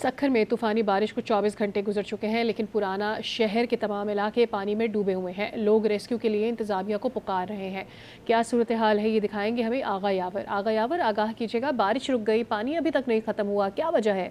سکھر میں طوفانی بارش کو 24 گھنٹے گزر چکے ہیں، لیکن پرانا شہر کے تمام علاقے پانی میں ڈوبے ہوئے ہیں۔ لوگ ریسکیو کے لیے انتظامیہ کو پکار رہے ہیں۔ کیا صورتحال ہے، یہ دکھائیں گے ہمیں آغا یاور۔ آغا یاور، آگاہ کیجیے گا، بارش رک گئی، پانی ابھی تک نہیں ختم ہوا، کیا وجہ ہے؟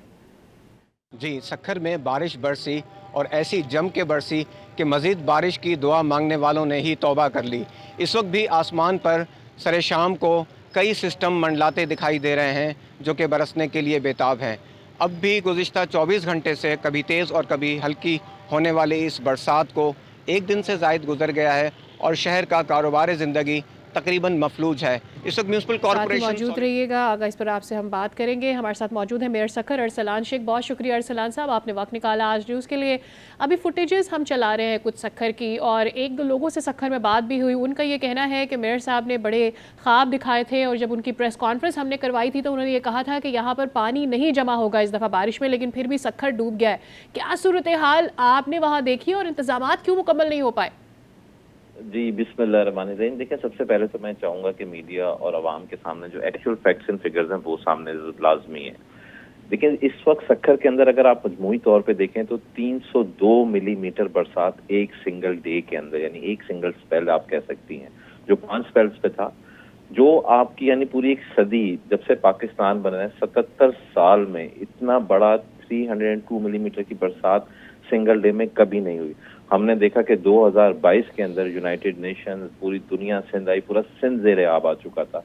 جی، سکھر میں بارش برسی اور ایسی جم کے برسی کہ مزید بارش کی دعا مانگنے والوں نے ہی توبہ کر لی۔ اس وقت بھی آسمان پر سر شام کو کئی سسٹم منڈلاتے دکھائی دے رہے ہیں جو کہ برسنے کے لیے بےتاب ہیں۔ اب بھی گزشتہ 24 گھنٹے سے کبھی تیز اور کبھی ہلکی ہونے والے اس برسات کو ایک دن سے زائد گزر گیا ہے اور شہر کا کاروبار زندگی تقریباً مفلوج ہے۔ اس وقت میونسپل ساتھ ہی کارپوریشن موجود رہیے گا، آگاہ اس پر آپ سے ہم بات کریں گے۔ ہمارے ساتھ موجود ہیں میئر سکھر ارسلان شیخ۔ بہت شکریہ ارسلان صاحب، آپ نے وقت نکالا آج نیوز کے لیے۔ ابھی فوٹیجز ہم چلا رہے ہیں کچھ سکھر کی، اور ایک دو لوگوں سے سکھر میں بات بھی ہوئی۔ ان کا یہ کہنا ہے کہ میئر صاحب نے بڑے خواب دکھائے تھے، اور جب ان کی پریس کانفرنس ہم نے کروائی تھی تو انہوں نے یہ کہا تھا کہ یہاں پر پانی نہیں جمع ہوگا اس دفعہ بارش میں، لیکن پھر بھی سکھر ڈوب گیا ہے۔ کیا صورتحال آپ نے وہاں دیکھی اور انتظامات کیوں مکمل نہیں ہو پائے؟ جی، بسم اللہ الرحمن الرحیم۔ دیکھیں، سب سے پہلے تو میں چاہوں گا کہ میڈیا اور عوام کے سامنے جو ایکچوئل فیکٹس اینڈ فگرز ہیں وہ سامنے لازمی ہیں۔ دیکھیں، اس وقت سکھر کے اندر اگر آپ مجموعی طور پہ دیکھیں تو 302 ملی میٹر برسات ایک سنگل ڈے کے اندر، یعنی ایک سنگل سپیل آپ کہہ سکتی ہیں، جو 5 سپیلز پہ تھا، جو آپ کی یعنی پوری ایک صدی جب سے پاکستان بنا ہے 77 سال میں اتنا بڑا 302 ملی میٹر کی برسات سنگل ڈے میں کبھی نہیں ہوئی۔ ہم نے دیکھا کہ 2022 کے اندر یونائٹڈ نیشنز، پوری دنیا سندھ آئی، پورا سندھ زیر آب آ چکا تھا۔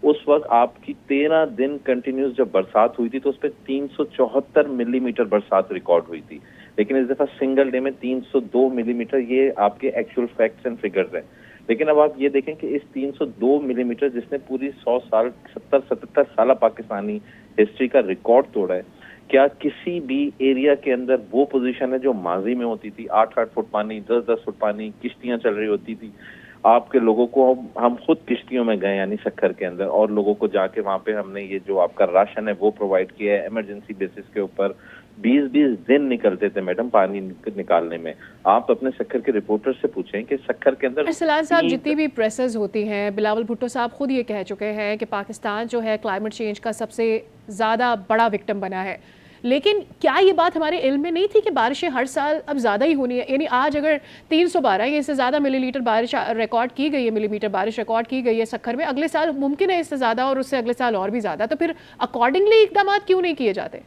اس وقت آپ کی 13 دن کنٹینیوس جب برسات ہوئی تھی تو اس پہ 374 ملی میٹر برسات ریکارڈ ہوئی تھی، لیکن اس دفعہ سنگل ڈے میں 302 ملی میٹر، یہ آپ کے ایکچوئل فیکٹس اینڈ فگرز ہیں۔ لیکن اب آپ یہ دیکھیں کہ اس 302 ملی میٹر جس نے پوری 100 سال 77 سالہ پاکستانی ہسٹری کا ریکارڈ توڑا ہے، کیا کسی بھی ایریا کے اندر وہ پوزیشن ہے جو ماضی میں ہوتی تھی؟ 8-8 فٹ پانی، 10-10 فٹ پانی، کشتیاں چل رہی ہوتی تھی۔ آپ کے لوگوں کو ہم خود کشتیوں میں گئے یعنی سکھر کے اندر، اور لوگوں کو جا کے وہاں پہ ہم نے یہ جو آپ کا راشن ہے وہ پرووائڈ کیا ہے ایمرجنسی بیسس کے اوپر۔ 20 دن نکلتے تھے میڈم پانی نکالنے میں۔ آپ اپنے سکھر کے رپورٹر سے پوچھیں کہ سکھر کے اندر ارسلان صاحب، جتنی بھی پریسز ہوتی ہیں، بلاول بھٹو صاحب خود یہ کہہ چکے ہیں کہ پاکستان جو ہے کلائمیٹ چینج کا سب سے زیادہ بڑا وکٹم بنا ہے، لیکن کیا یہ بات ہمارے علم میں نہیں تھی کہ بارشیں ہر سال اب زیادہ ہی ہونی ہے؟ یعنی آج اگر 312 یا اس سے زیادہ ملی لیٹر بارش ریکارڈ کی گئی ہے، ملی میٹر بارش ریکارڈ کی گئی ہے سکھر میں، اگلے سال ممکن ہے اس سے زیادہ، اور اس سے اگلے سال اور بھی زیادہ، تو پھر اکارڈنگلی اقدامات کیوں نہیں کیے جاتے؟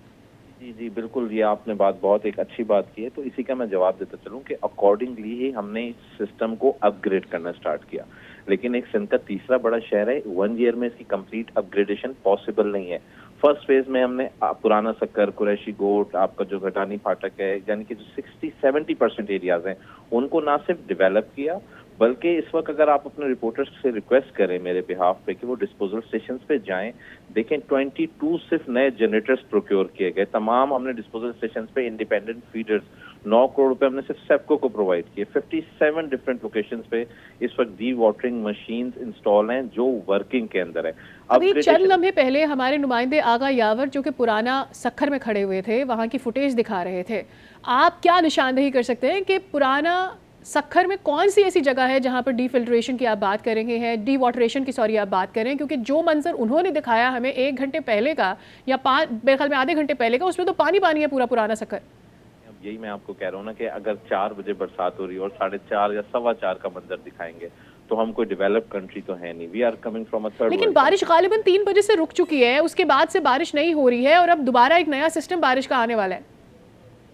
جی بالکل، یہ آپ نے بہت ایک اچھی بات کی ہے، تو اسی کا میں جواب دیتا چلوں کہ اکارڈنگلی ہی ہم نے اس سسٹم کو اپ گریڈ کرنا سٹارٹ کیا، لیکن ایک سندھ کا تیسرا بڑا شہر ہے، 1 ایئر میں اس کی کمپلیٹ اپ گریڈیشن پاسبل نہیں ہے۔ فرسٹ فیز میں ہم نے پرانا سکر، قریشی گوٹ، آپ کا جو گھٹانی فاٹک ہے، یعنی کہ جو 60-70% ایریاز ہیں ان کو نہ صرف ڈیولپ کیا، بلکہ اس وقت اگر آپ اپنے رپورٹرز سے ریکویسٹ کریں میرے بہاف پہ کہ وہ ڈسپوزل اسٹیشنز پہ جائیں، دیکھیں 22 صرف نئے جنریٹرز پروکیور کیے گئے، تمام ہم نے ڈسپوزل اسٹیشنز پہ انڈیپینڈنٹ فیڈرز 9 کروڑ روپے ہم نے صرف سیپکو کو پرووائڈ کیے۔ 57 ڈفرینٹ لوکیشنز پہ اس وقت ڈی واٹرنگ مشینز انسٹال ہیں جو ورکنگ کے اندر ہے۔ ابھی چند لمحے پہلے ہمارے نمائندے آغا یاور جو کہ پرانا سکھر میں کھڑے ہوئے تھے، وہاں کی فوٹیج دکھا رہے تھے۔ آپ کیا نشاندہی کر سکتے ہیں کہ پرانا سکھر میں کون سی ایسی جگہ ہے جہاں پر ڈی فلٹریشن کی آپ بات کریں گے ہیں، ڈی واٹریشن کی آپ بات کریں، کیونکہ جو منظر انہوں نے دکھایا ہمیں 1 گھنٹے پہلے کا یا میرے خیال میں آدھے گھنٹے پہلے کا، اس میں تو پانی پانی ہے پورا پرانا سکھر۔ اب یہی میں آپ کو کہہ رہا ہوں نا کہ اگر 4 بجے برسات ہو رہی ہے اور 4:30 یا 4:15 کا منظر دکھائیں گے تو ہم کوئی ڈیولپ کنٹری تو ہے نہیں، we are coming from a third world. لیکن بارش غالباً 3 بجے سے رک چکی ہے، اس کے بعد سے بارش نہیں ہو رہی ہے، اور اب دوبارہ ایک نیا سسٹم بارش کا آنے والا ہے۔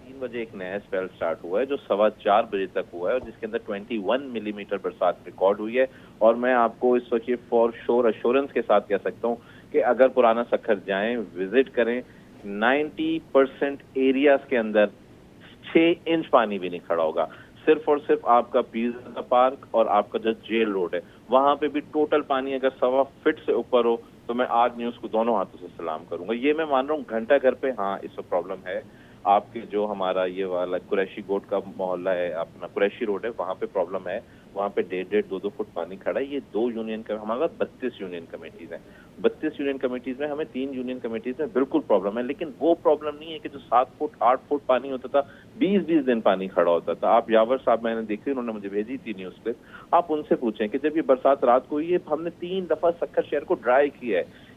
3 بجے ایک نیا اسپیل سٹارٹ ہوا ہے جو 4:15 بجے تک ہوا ہے، اور جس کے اندر 21 ملی میٹر برسات ریکارڈ ہوئی ہے، اور میں آپ کو اس وقت یہ فور شور ایشورنس کے ساتھ کہہ سکتا ہوں کہ اگر پرانا سکھر جائیں، وزٹ کریں، 90% ایریاز کے اندر 6 انچ پانی بھی نہیں کھڑا ہوگا۔ صرف اور صرف آپ کا پیزا پارک اور آپ کا جو جیل روڈ ہے وہاں پہ بھی ٹوٹل پانی اگر 1.25 فٹ سے اوپر ہو تو میں آج نیوز کو دونوں ہاتھوں سے سلام کروں گا۔ یہ میں مان رہا ہوں گھنٹہ گھر پہ ہاں اس وقت پرابلم ہے۔ آپ کے جو ہمارا یہ والا قریشی گوٹ کا محلہ ہے، اپنا قریشی روڈ ہے، وہاں پہ پرابلم ہے، وہاں پہ 1.5-2 فٹ پانی کھڑا ہے۔ یہ 2 یونین کا ہمارے پاس 32 یونین کمیٹیز ہیں، 32 یونین کمیٹیز میں ہمیں 3 یونین کمیٹیز میں بالکل پرابلم ہے، لیکن وہ پرابلم نہیں ہے کہ جو 7 فٹ 8 فٹ پانی ہوتا تھا، 20 دن پانی کھڑا ہوتا تھا۔ آپ یاور صاحب میں نے دیکھی، انہوں نے مجھے بھیجی تھی نیوز کلپ، آپ ان سے پوچھیں کہ جب یہ برسات رات کو ہوئی ہے، ہم نے 3 دفعہ سکھر شہر کو ڈرائی کیا ہے،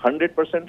100%